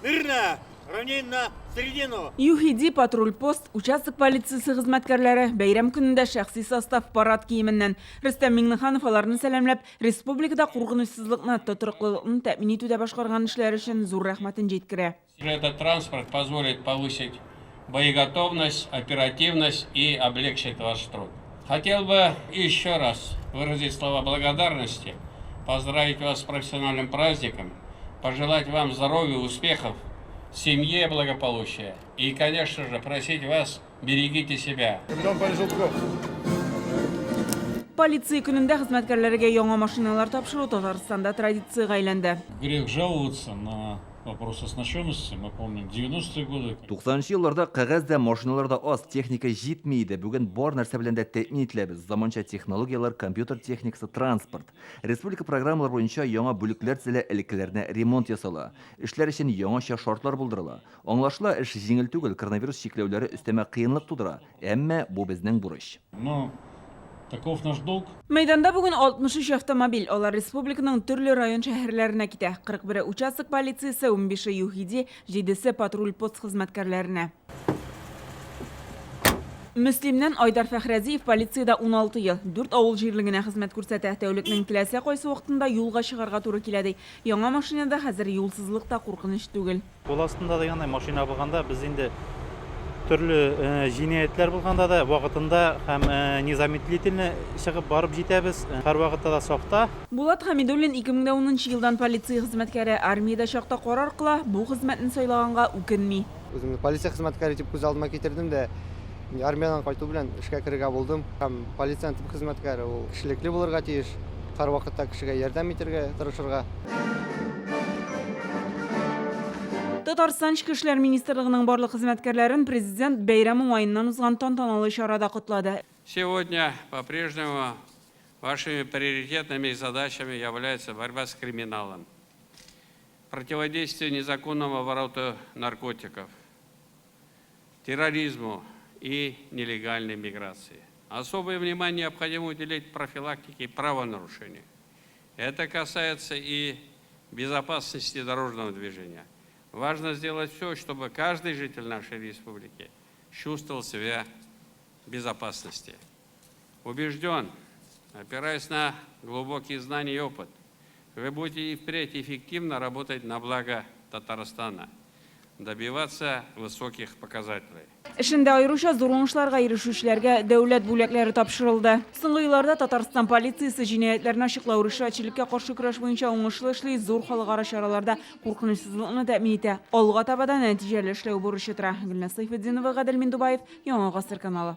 Мирно, равнение на середину. ЮХИДИ патруль пост, участок полициясы хезмәткәрләре бәйрәм көнендә шәхси состав парад киеменнән Рөстәм Миңнеханов аларны сәламләп, республикада куркынычсызлыкны, тотрыклылыкны тәэмин итүдә башкарган эшләре өчен зур рәхмәтен җиткерә. Этот транспорт позволит повысить боеготовность, оперативность и облегчить ваш труд. Хотел бы еще раз выразить слова благодарности, поздравить вас с профессиональным праздником, пожелать вам здоровья, успехов, семье благополучия и, конечно же, просить вас, берегите себя. Полиция көнендә хезмәткәрләргә яңа машиналар тапшыру Татарстанда традициягә әйләнде. Грех жаловаться на вопрос оснащенности. Мы помним 90-е годы. 90-нчы елларда кәгазь машиналарда аз, техника җитми иде. Бүген бар нәрсә белән дә тәэмин ителәбез. Заманча технологиялар, компьютер техникасы, транспорт. Республика программалар буенча яңа бүлекләр төзелә, элеккеләренә ремонт ясала. Эшләр өчен яңача шартлар булдырыла. Аңлашыла, эш җиңел түгел, коронавирус чикләүләре өстәмә кыенлык тудыра. Әмма бу безнең бурыч. Но таков наш долг. Мәйданда бүген 63 автомобиль, алар республиканың төрле район шәһәрләренә китә. 41 участок полициясе, 15 ЮХИДИ, 7 патруль пост хезмәткәрләренә. Мөслимнән Айдар Фәхрәзиев полициядә 16 ел, 4 авыл җирлегенә хезмәт күрсәтә. Тәүлекнең теләсә кайсы вакытында юлга чыгарга туры килә ди. Яңа машинада хәзер юлсызлык та куркыныч түгел. Ул астында да яндай машина булганда без инде төрле җинаятлар булганда да вакытында һәм незамедлительно чыгып барып җитәбез. Һәр вакытта да сакта. Булат Хамидуллин 2010 елдан полиция хезмәткәре, армиядә чакта карар кыла, бу хезмәтне сайлаганга үкенми. Үземне полиция хезмәткәре итеп күз алдыма китердем дә армиядан кайту белән эшкә керергә булдым. Һәм полиция хезмәткәре ул кешелекле булырга тиеш, һәр вакытта кешегә ярдәм итәргә тырышырга. Татарстан Эчке эшләр министрлыгының барлык хезмәткәрләрен президент бәйрәм уңаеннан узган тантаналы чарада котлады. Сегодня по-прежнему вашими приоритетными задачами является борьба с криминалом, противодействие незаконному обороту наркотиков, терроризму и нелегальной миграции. Особое внимание необходимо уделить профилактике правонарушений. Это касается и безопасности дорожного движения. Важно сделать все, чтобы каждый житель нашей республики чувствовал себя в безопасности. Убежден, опираясь на глубокие знания и опыт, вы будете и впредь эффективно работать на благо Татарстана, добиваться высоких показателей. Эшендә аеруча зур уңышларга ирешүчеләргә дәүләт бүләкләре тапшырылды. Соңгы елларда Татарстан полициясе җинаятьләрне ачыклау, ришвәтчелеккә каршы көрәш буенча уңышлы эшли, зур халыкара чараларда куркынычсызлыкны тәэмин итә. Алга таба да нәтиҗәле эшләү бурычы тора. Гөлназ Сайфетдинова, Гадел Миндубаев, Яңа гасыр каналы.